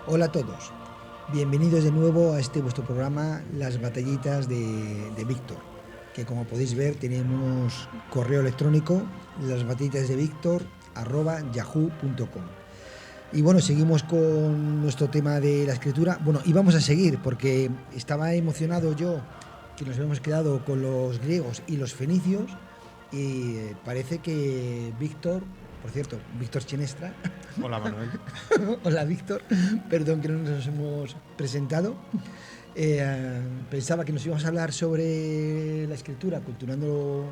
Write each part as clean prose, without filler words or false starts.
Hola a todos, bienvenidos de nuevo a este vuestro programa Las batallitas de Víctor, que como podéis ver tenemos correo electrónico lasbatallitasdevíctor@yahoo.com. Y bueno, seguimos con nuestro tema de la escritura. Bueno, y vamos a seguir porque estaba emocionado yo que nos habíamos quedado con los griegos y los fenicios y parece que Víctor, por cierto, Víctor Chinestra. Hola Manuel. Hola Víctor, perdón que no nos hemos presentado. Pensaba que nos íbamos a hablar sobre la escritura, continuando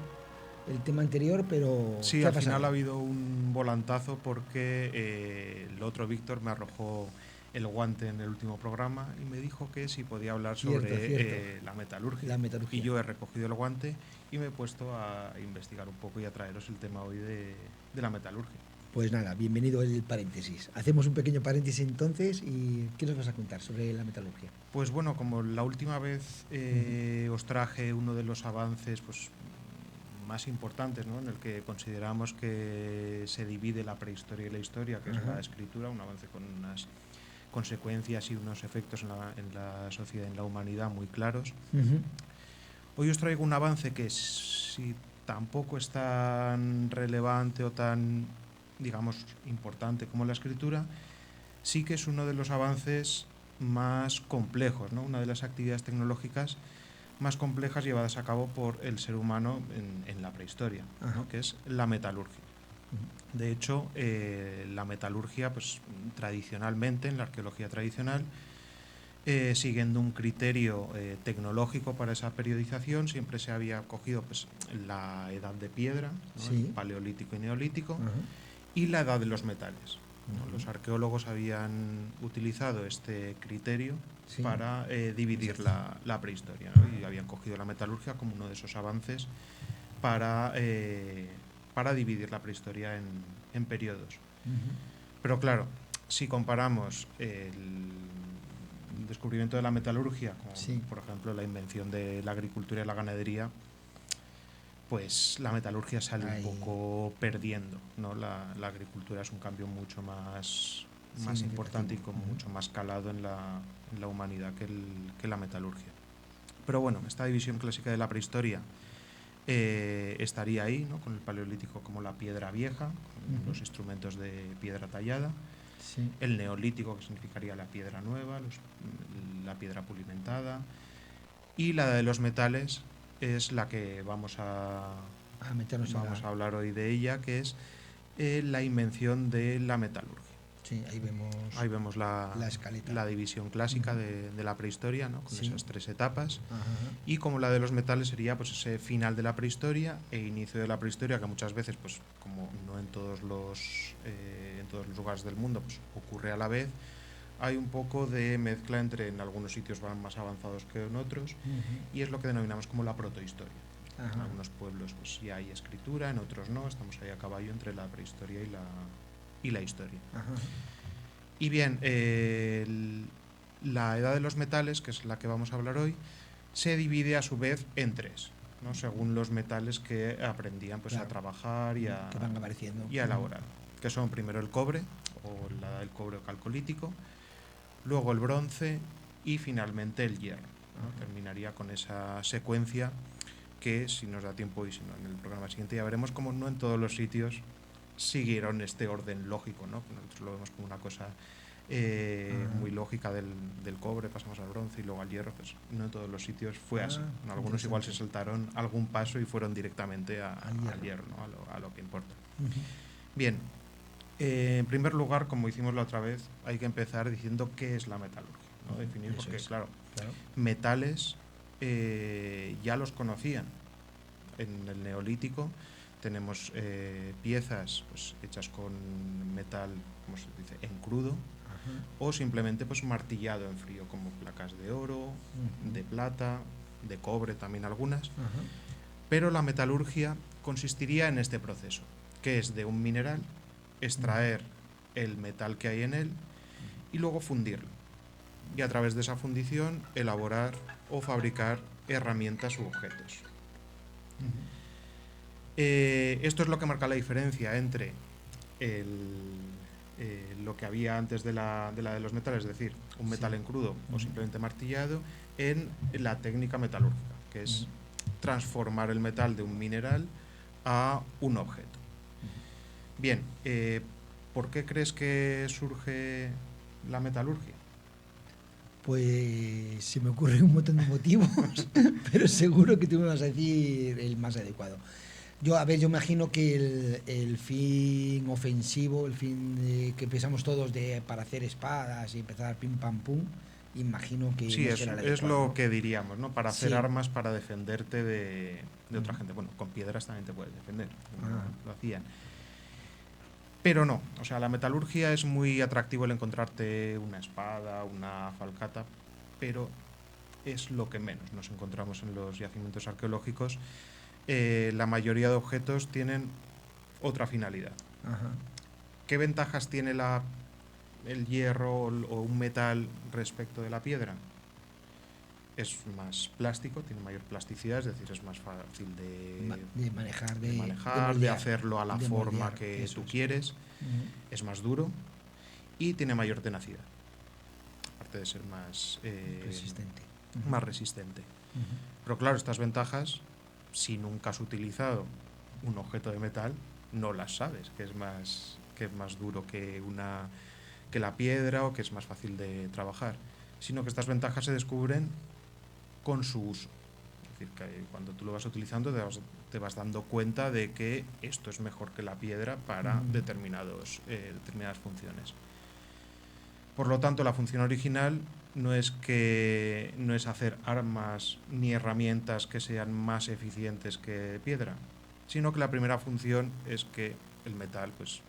el tema anterior, pero Sí, ¿qué ha al final pasado? ha habido un volantazo porque el otro Víctor me arrojó el guante en el último programa y me dijo que si podía hablar Cierto, cierto. sobre la metalurgia. La Y metalurgia. yo he recogido el guante y me he puesto a investigar un poco y a traeros el tema hoy de la metalurgia. Pues nada, bienvenido el paréntesis. Hacemos un pequeño paréntesis entonces y ¿qué nos vas a contar sobre la metalurgia? Pues bueno, como la última vez os traje uno de los avances más importantes, ¿no?, en el que consideramos que se divide la prehistoria y la historia, que es la escritura, un avance con unas consecuencias y unos efectos en la sociedad, en la humanidad muy claros. Hoy os traigo un avance que, si tampoco es tan relevante o tan, digamos, importante como la escritura, sí que es uno de los avances más complejos, ¿no?, una de las actividades tecnológicas más complejas llevadas a cabo por el ser humano en la prehistoria, ¿no?, que es la metalurgia. De hecho, la metalurgia, pues tradicionalmente, en la arqueología tradicional, siguiendo un criterio tecnológico para esa periodización, siempre se había cogido pues la edad de piedra, ¿no?, el Sí. paleolítico y neolítico, y la edad de los metales, ¿no? Los arqueólogos habían utilizado este criterio para dividir la prehistoria, ¿no?, y habían cogido la metalurgia como uno de esos avances para dividir la prehistoria en periodos. Pero claro, si comparamos el descubrimiento de la metalurgia con, por ejemplo, la invención de la agricultura y la ganadería, pues la metalurgia sale un poco perdiendo, ¿no? La agricultura es un cambio mucho más importante y con mucho más calado en la humanidad que la metalurgia. Pero bueno, esta división clásica de la prehistoria estaría ahí, ¿no?, con el paleolítico como la piedra vieja, con los instrumentos de piedra tallada, el neolítico, que significaría la piedra nueva, la piedra pulimentada, y la de los metales es la que vamos a hablar hoy de ella, que es la invención de la metalurgia. Sí, ahí vemos la escaleta. La división clásica de la prehistoria, ¿no?, con esas tres etapas. Y como la de los metales sería pues ese final de la prehistoria e inicio de la prehistoria, que muchas veces, pues como no en todos los lugares del mundo pues ocurre a la vez, hay un poco de mezcla entre, en algunos sitios van más avanzados que en otros, y es lo que denominamos como la protohistoria. En algunos pueblos pues ya hay escritura, en otros no, estamos ahí a caballo entre la prehistoria y la historia. Y bien, la edad de los metales, que es la que vamos a hablar hoy, se divide a su vez en tres, ¿no?, según los metales que aprendían pues a trabajar y a elaborar, que son primero el cobre, o la edad del cobre o calcolítico, luego el bronce y finalmente el hierro, ¿no? Terminaría con esa secuencia que, si nos da tiempo y si no, en el programa siguiente ya veremos cómo no en todos los sitios siguieron este orden lógico, ¿no?, que nosotros lo vemos como una cosa muy lógica del cobre, pasamos al bronce y luego al hierro, pues no en todos los sitios fue así. En algunos igual se saltaron algún paso y fueron directamente al hierro, ¿no?, a lo que importa. Bien, en primer lugar, como hicimos la otra vez, hay que empezar diciendo qué es la metalurgia, ¿no?, definir, porque claro, metales ya los conocían. En el neolítico tenemos piezas pues hechas con metal, como se dice, en crudo, o simplemente pues martillado en frío, como placas de oro, de plata, de cobre también algunas. Pero la metalurgia consistiría en este proceso, que es de un mineral extraer el metal que hay en él y luego fundirlo, y a través de esa fundición elaborar o fabricar herramientas u objetos. Esto es lo que marca la diferencia entre lo que había antes de la de los metales, es decir, un metal en crudo o simplemente martillado, en la técnica metalúrgica, que es transformar el metal de un mineral a un objeto. Bien, ¿por qué crees que surge la metalurgia? Pues se me ocurre un montón de motivos, pero seguro que tú me vas a decir el más adecuado. Yo imagino que el fin ofensivo, el fin que pensamos todos para hacer espadas y empezar pim pam pum, imagino que sí, no será el es adecuado, lo ¿no? que diríamos, ¿no? Para hacer armas, para defenderte de otra gente. Bueno, con piedras también te puedes defender, lo hacían. Pero no, o sea, la metalurgia es muy atractivo el encontrarte una espada, una falcata, pero es lo que menos nos encontramos en los yacimientos arqueológicos. La mayoría de objetos tienen otra finalidad. ¿Qué ventajas tiene el hierro o un metal respecto de la piedra? Es más plástico, tiene mayor plasticidad, es decir, es más fácil de manejar, de hacerlo a la forma que tú quieres, es más duro y tiene mayor tenacidad, aparte de ser más resistente. Más resistente. Pero claro, estas ventajas, si nunca has utilizado un objeto de metal, no las sabes, que es más duro que la piedra o que es más fácil de trabajar, sino que estas ventajas se descubren con su uso. Es decir, que cuando tú lo vas utilizando te vas dando cuenta de que esto es mejor que la piedra para determinadas funciones. Por lo tanto, la función original no es hacer armas ni herramientas que sean más eficientes que piedra, sino que la primera función es que el metal pues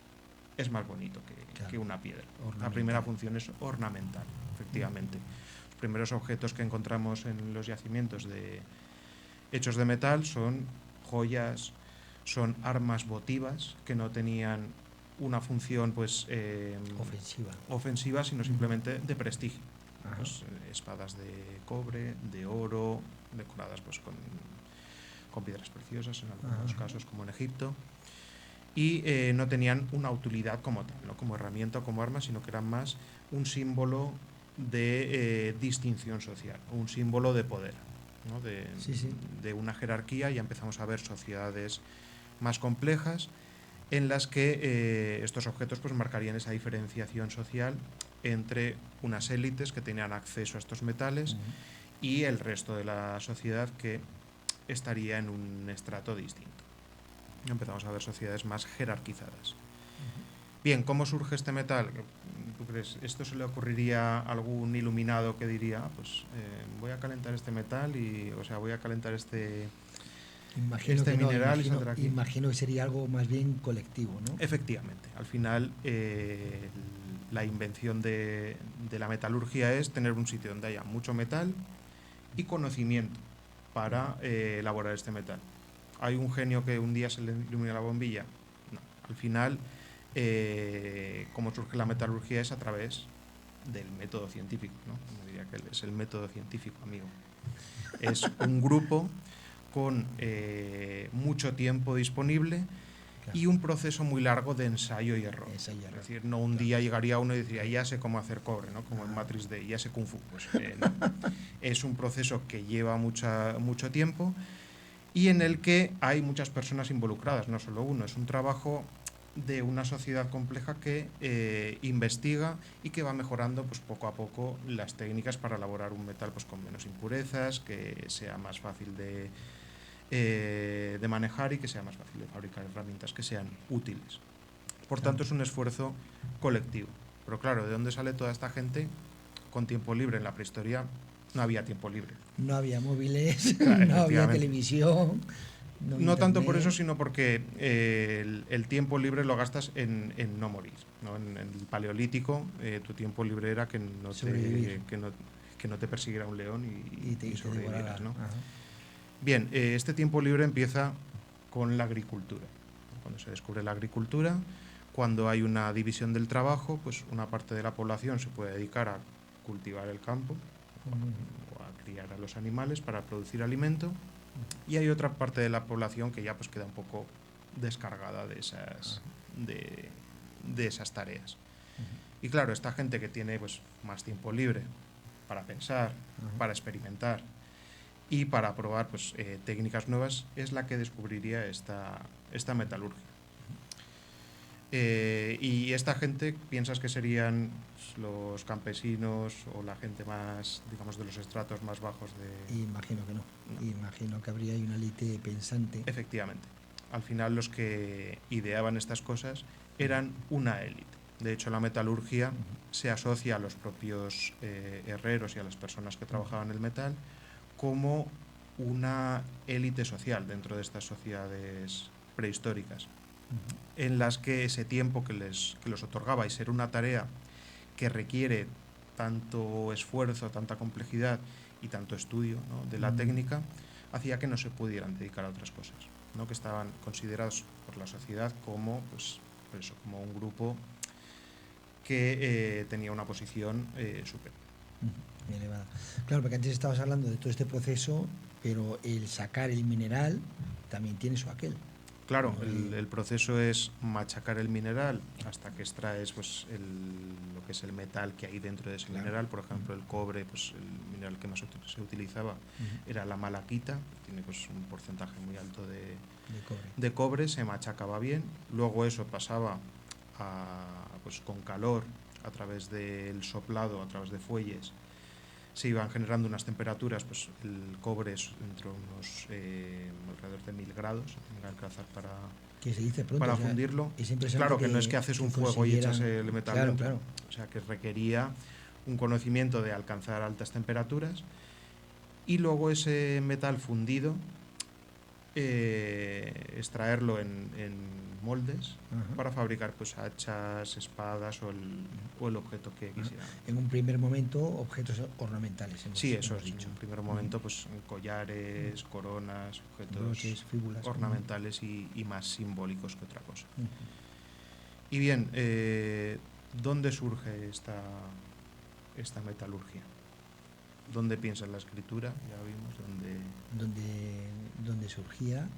es más bonito que una piedra. La primera función es ornamental, efectivamente. Los primeros objetos que encontramos en los yacimientos hechos de metal son joyas, son armas votivas que no tenían una función pues ofensiva, sino simplemente de prestigio. Pues, espadas de cobre, de oro, decoradas pues con piedras preciosas en algunos casos, como en Egipto, y no tenían una utilidad como tal, no como herramienta o como arma, sino que eran más un símbolo de distinción social, un símbolo de poder, ¿no? De una jerarquía. Ya empezamos a ver sociedades más complejas en las que estos objetos pues marcarían esa diferenciación social entre unas élites que tenían acceso a estos metales y el resto de la sociedad que estaría en un estrato distinto. Empezamos a ver sociedades más jerarquizadas. Bien, ¿cómo surge este metal? ¿Tú crees? ¿Esto se le ocurriría a algún iluminado que diría, pues voy a calentar este metal voy a calentar este mineral y saldrá aquí? Imagino que sería algo más bien colectivo, ¿no? Efectivamente. Al final, la invención de la metalurgia es tener un sitio donde haya mucho metal y conocimiento para elaborar este metal. ¿Hay un genio que un día se le ilumina la bombilla? No. Al final, cómo surge la metalurgia es a través del método científico, ¿no? Como diría que es el método científico, amigo. Es un grupo con mucho tiempo disponible y un proceso muy largo de ensayo y error. Es decir, no un día llegaría uno y diría, ya sé cómo hacer cobre, ¿no? Como en Matrix D, ya sé Kung Fu. Pues, no. Es un proceso que lleva mucho tiempo y en el que hay muchas personas involucradas, no solo uno. Es un trabajo de una sociedad compleja que investiga y que va mejorando pues, poco a poco las técnicas para elaborar un metal pues, con menos impurezas, que sea más fácil de manejar y que sea más fácil de fabricar herramientas que sean útiles. Por tanto, es un esfuerzo colectivo. Pero claro, ¿de dónde sale toda esta gente con tiempo libre? En la prehistoria no había tiempo libre. No había móviles, no había televisión. No tanto por eso, sino porque el tiempo libre lo gastas en no morir, ¿no? En el Paleolítico, tu tiempo libre era que no te persiguiera un león y sobrevivieras, ¿no? Bien, este tiempo libre empieza con la agricultura. Cuando se descubre la agricultura, cuando hay una división del trabajo, pues una parte de la población se puede dedicar a cultivar el campo o a criar a los animales para producir alimento, y hay otra parte de la población que ya pues queda un poco descargada de esas tareas. Y claro, esta gente que tiene pues más tiempo libre para pensar, para experimentar y para probar pues, técnicas nuevas, es la que descubriría esta metalurgia. Y esta gente, ¿piensas que serían los campesinos o la gente más, digamos, de los estratos más bajos de...? Imagino que no. Imagino que habría una élite pensante. Efectivamente. Al final los que ideaban estas cosas eran una élite. De hecho, la metalurgia se asocia a los propios herreros y a las personas que trabajaban el metal como una élite social dentro de estas sociedades prehistóricas, en las que ese tiempo que los otorgaba y ser una tarea que requiere tanto esfuerzo, tanta complejidad y tanto estudio, ¿no?, de la técnica, hacía que no se pudieran dedicar a otras cosas, ¿no?, que estaban considerados por la sociedad como, pues, como un grupo que tenía una posición superior. Elevada. Claro, porque antes estabas hablando de todo este proceso, pero el sacar el mineral también tiene su aquel. Claro, el proceso es machacar el mineral hasta que extraes pues, lo que es el metal que hay dentro de ese mineral. Por ejemplo, el cobre, pues el mineral que más se utilizaba era la malaquita, que tiene pues, un porcentaje muy alto de cobre, se machacaba bien. Luego eso pasaba pues, con calor a través del soplado, a través de fuelles. Se iban generando unas temperaturas, pues el cobre es entre unos alrededor de 1000 grados, que alcanzar que se dice pronto, para fundirlo. Claro, que no es que haces un fuego y echas el metal dentro. Claro. O sea, que requería un conocimiento de alcanzar altas temperaturas y luego ese metal fundido, extraerlo en moldes para fabricar pues hachas, espadas o el objeto que quisieran. En un primer momento, objetos ornamentales. Sí, eso es dicho. En un primer momento, pues collares, coronas, objetos broches, fíbulas, ornamentales y más simbólicos que otra cosa. Y bien, ¿dónde surge esta metalurgia? ¿Dónde piensa la escritura? Ya vimos dónde surgía.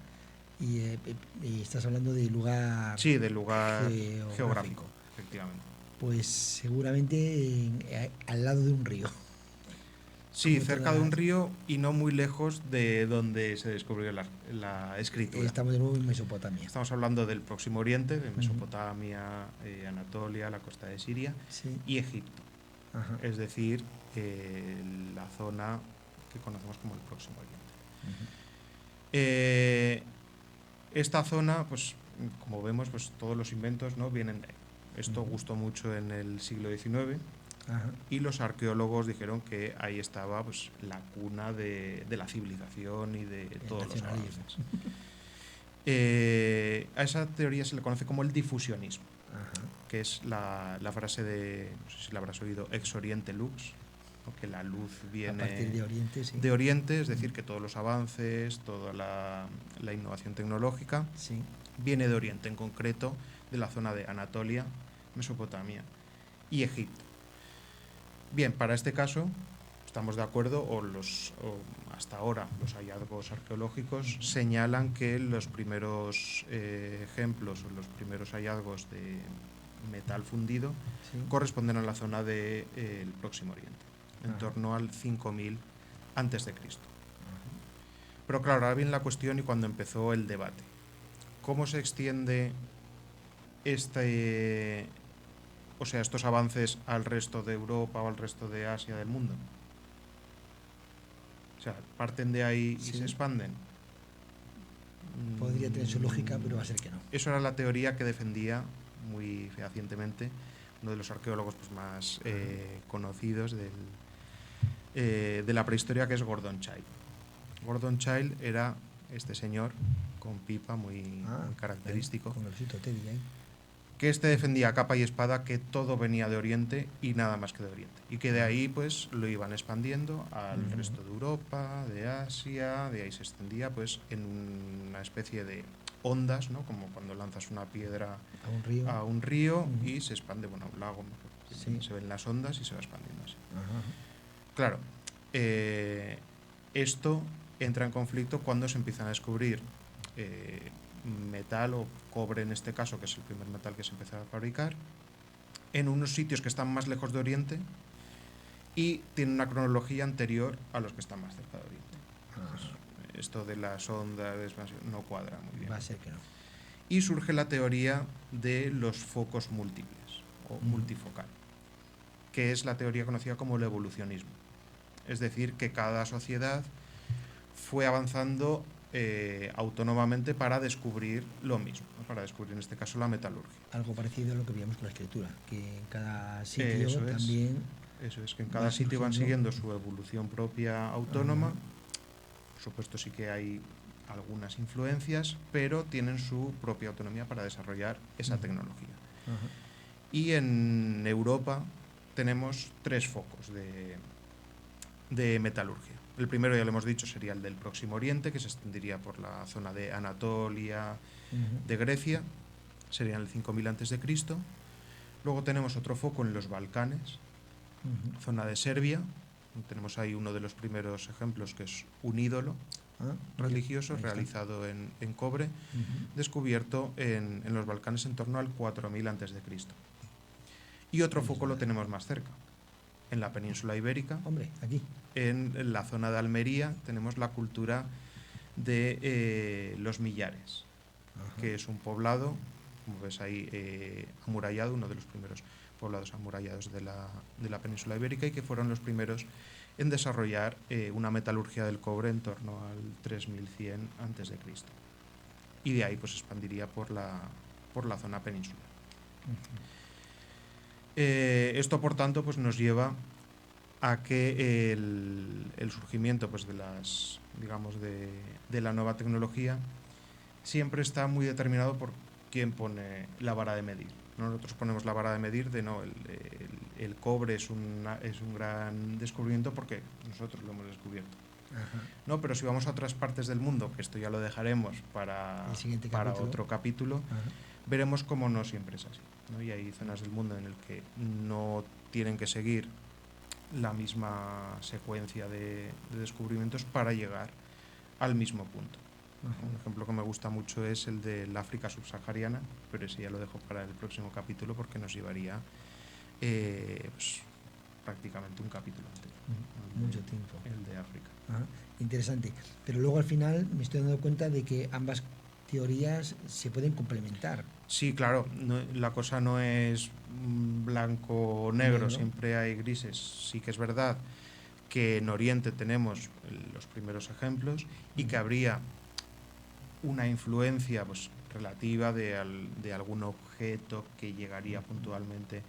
Y estás hablando de lugar... Sí, del lugar geográfico, efectivamente. Pues seguramente al lado de un río. Sí, cerca de un río y no muy lejos de donde se descubrió la escritura. Estamos de nuevo en Mesopotamia. Estamos hablando del Próximo Oriente, de Mesopotamia, Anatolia, la costa de Siria y Egipto. Es decir, la zona que conocemos como el Próximo Oriente. Esta zona, pues como vemos, pues todos los inventos, ¿no?, vienen de ahí. Esto gustó mucho en el siglo XIX y los arqueólogos dijeron que ahí estaba pues, la cuna de la civilización y de todos los avances. A esa teoría se le conoce como el difusionismo, que es la frase de, no sé si la habrás oído, ex oriente lux, ¿no?, que la luz viene a partir de Oriente, es decir, que todos los avances, toda la innovación tecnológica viene de Oriente, en concreto de la zona de Anatolia, Mesopotamia y Egipto. Bien, para este caso estamos de acuerdo, o hasta ahora los hallazgos arqueológicos señalan que los primeros ejemplos o los primeros hallazgos de metal fundido corresponden a la zona del Próximo Oriente, en torno al 5000 antes de Cristo. Pero claro, ahora viene la cuestión y cuando empezó el debate. ¿Cómo se extiende estos avances al resto de Europa o al resto de Asia del mundo? O sea, ¿parten de ahí y se expanden? Podría tener su lógica, pero va a ser que no. Eso era la teoría que defendía muy fehacientemente uno de los arqueólogos pues, más conocidos de la prehistoria, que es Gordon Childe. Gordon Childe era este señor con pipa muy característico, con el cito Teddy ahí, que defendía a capa y espada que todo venía de Oriente y nada más que de Oriente, y que de ahí pues lo iban expandiendo al resto de Europa, de Asia, de ahí se extendía pues en una especie de ondas, ¿no?, como cuando lanzas una piedra a un río y se expande, a un lago, se ven las ondas y se va expandiendo así. Claro, esto entra en conflicto cuando se empiezan a descubrir metal o cobre, en este caso, que es el primer metal que se empezó a fabricar, en unos sitios que están más lejos de Oriente y tiene una cronología anterior a los que están más cerca de Oriente. Pues, esto de las ondas de expansión no cuadra muy bien. Va a ser que no. Y surge la teoría de los focos múltiples o multifocal, que es la teoría conocida como el evolucionismo. Es decir, que cada sociedad fue avanzando autónomamente para descubrir lo mismo, ¿no? Para descubrir en este caso la metalurgia. Algo parecido a lo que veíamos con la escritura, que en cada sitio también... Eso es, que en cada sitio van siguiendo su evolución propia autónoma. Por supuesto sí que hay algunas influencias, pero tienen su propia autonomía para desarrollar esa tecnología. Y en Europa tenemos 3 focos de metalurgia. El primero, ya lo hemos dicho, sería el del Próximo Oriente, que se extendería por la zona de Anatolia, de Grecia, sería en el 5000 a.C. Luego tenemos otro foco en los Balcanes, zona de Serbia. Tenemos ahí uno de los primeros ejemplos, que es un ídolo religioso realizado en cobre, descubierto en los Balcanes en torno al 4000 a.C. Y otro foco lo tenemos más cerca, en la península ibérica. Hombre, aquí. En la zona de Almería tenemos la cultura de los Millares, que es un poblado, como ves ahí, amurallado, uno de los primeros poblados amurallados de la península ibérica, y que fueron los primeros en desarrollar una metalurgia del cobre en torno al 3100 a.C. Y de ahí pues expandiría por la zona peninsular. Esto, por tanto, pues nos lleva a que el surgimiento pues de las, digamos, de la nueva tecnología siempre está muy determinado por quién pone la vara de medir, ¿no? Nosotros ponemos la vara de medir de no, el cobre es un gran descubrimiento porque nosotros lo hemos descubierto. No, pero si vamos a otras partes del mundo, que esto ya lo dejaremos para otro capítulo, veremos cómo no siempre es así, ¿no? Y hay zonas del mundo en el que no tienen que seguir la misma secuencia de descubrimientos para llegar al mismo punto. Un ejemplo que me gusta mucho es el del África subsahariana, pero ese ya lo dejo para el próximo capítulo porque nos llevaría pues, prácticamente un capítulo entero. Mucho tiempo. El de África. Interesante. Pero luego al final me estoy dando cuenta de que ambas teorías se pueden complementar. Sí, claro, la cosa no es blanco o negro, siempre hay grises. Sí que es verdad que en Oriente tenemos los primeros ejemplos y que habría una influencia pues, relativa de algún objeto que llegaría puntualmente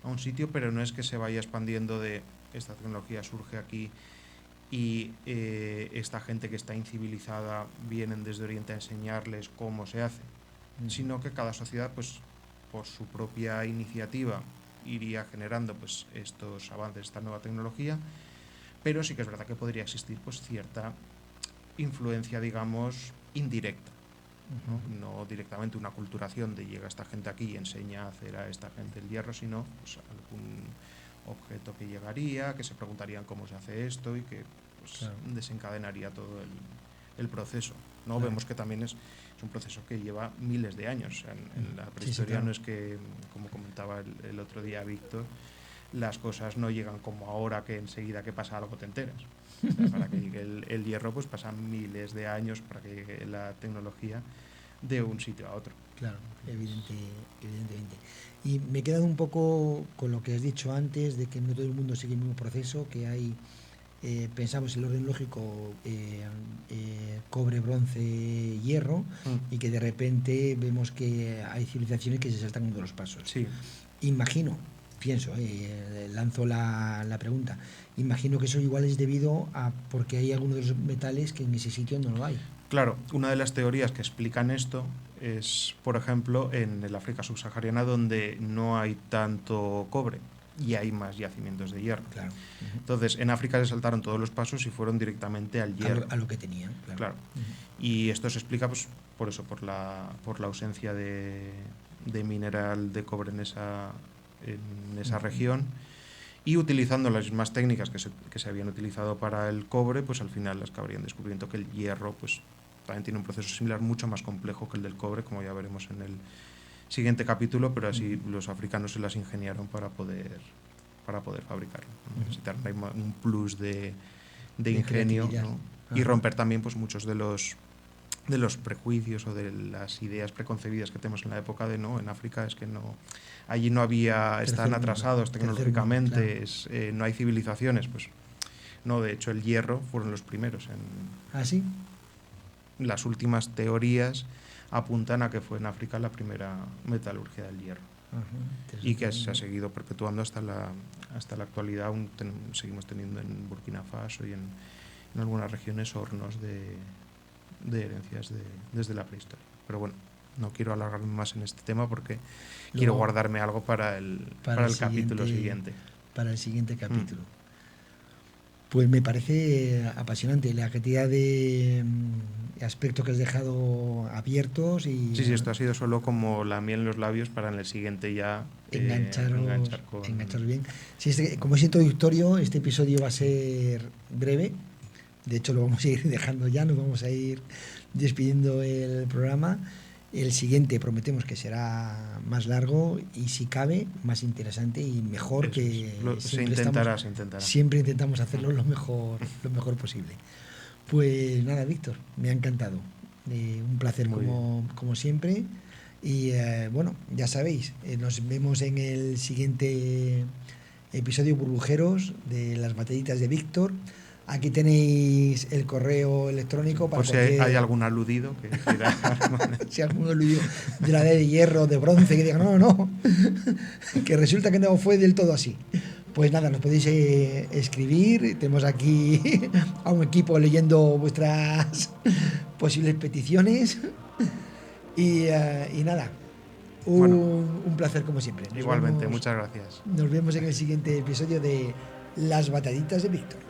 a un sitio, pero no es que se vaya expandiendo de esta tecnología surge aquí y esta gente que está incivilizada vienen desde Oriente a enseñarles cómo se hace, sino que cada sociedad pues por su propia iniciativa iría generando pues estos avances, esta nueva tecnología, pero sí que es verdad que podría existir pues cierta influencia, digamos, indirecta, no directamente una culturación de llega esta gente aquí y enseña a hacer a esta gente el hierro, sino pues algún objeto que llegaría, que se preguntarían cómo se hace esto y que pues, desencadenaría todo el proceso, ¿no? Vemos que también es un proceso que lleva miles de años. O sea, en la prehistoria no es que, como comentaba el otro día Víctor, las cosas no llegan como ahora, que enseguida que pasa algo te enteras. O sea, para que llegue el hierro pues pasan miles de años para que llegue la tecnología de un sitio a otro. Claro, evidentemente. Y me he quedado un poco con lo que has dicho antes, de que no todo el mundo sigue el mismo proceso, que hay, pensamos el orden lógico, cobre, bronce, hierro, y que de repente vemos que hay civilizaciones que se saltan uno de los pasos. Sí. Imagino, pienso, lanzo la pregunta, imagino que eso igual es debido a porque hay algunos de los metales que en ese sitio no lo hay. Claro, una de las teorías que explican esto es, por ejemplo, en el África subsahariana, donde no hay tanto cobre y hay más yacimientos de hierro. Claro. Entonces, en África se saltaron todos los pasos y fueron directamente al hierro. A lo que tenían, claro. Y esto se explica pues, por eso, por la ausencia de mineral de cobre en esa región, y utilizando las mismas técnicas que se habían utilizado para el cobre, pues al final las que habrían descubierto que el hierro pues también tiene un proceso similar, mucho más complejo que el del cobre, como ya veremos siguiente capítulo, pero así los africanos se las ingeniaron para poder fabricarlo. Necesitar un plus de ingenio, ¿no? Y romper también pues muchos de los prejuicios o de las ideas preconcebidas que tenemos en la época de en África es que allí no había, están atrasados tecnológicamente, no hay civilizaciones, pues no, de hecho el hierro fueron los primeros ¿Ah, sí? Las últimas teorías apuntan a que fue en África la primera metalurgia del hierro. Y que se ha seguido perpetuando hasta la actualidad. Aún seguimos teniendo en Burkina Faso y en algunas regiones hornos de herencias desde la prehistoria. Pero bueno, no quiero alargarme más en este tema porque quiero guardarme algo para el capítulo siguiente. Para el siguiente capítulo. Pues me parece apasionante la cantidad de aspectos que has dejado abiertos. Sí, esto ha sido solo como la miel en los labios para en el siguiente ya enganchar bien. Sí, como es introductorio, este episodio va a ser breve. De hecho, lo vamos a ir dejando ya, nos vamos a ir despidiendo el programa. El siguiente prometemos que será más largo y, si cabe, más interesante y mejor. Se intentará. Siempre intentamos hacerlo lo mejor posible. Pues nada, Víctor, me ha encantado. Un placer como siempre. Y bueno, ya sabéis, nos vemos en el siguiente episodio, burbujeros, de las batallitas de Víctor. Aquí tenéis el correo electrónico para por si hay algún aludido que quiera. Si algún aludido de la de hierro, de bronce, que diga no, que resulta que no fue del todo así. Pues nada, nos podéis escribir. Tenemos aquí a un equipo leyendo vuestras posibles peticiones. Y nada, un placer como siempre. Igualmente, muchas gracias. Nos vemos en el siguiente episodio de Las Batallitas de Víctor.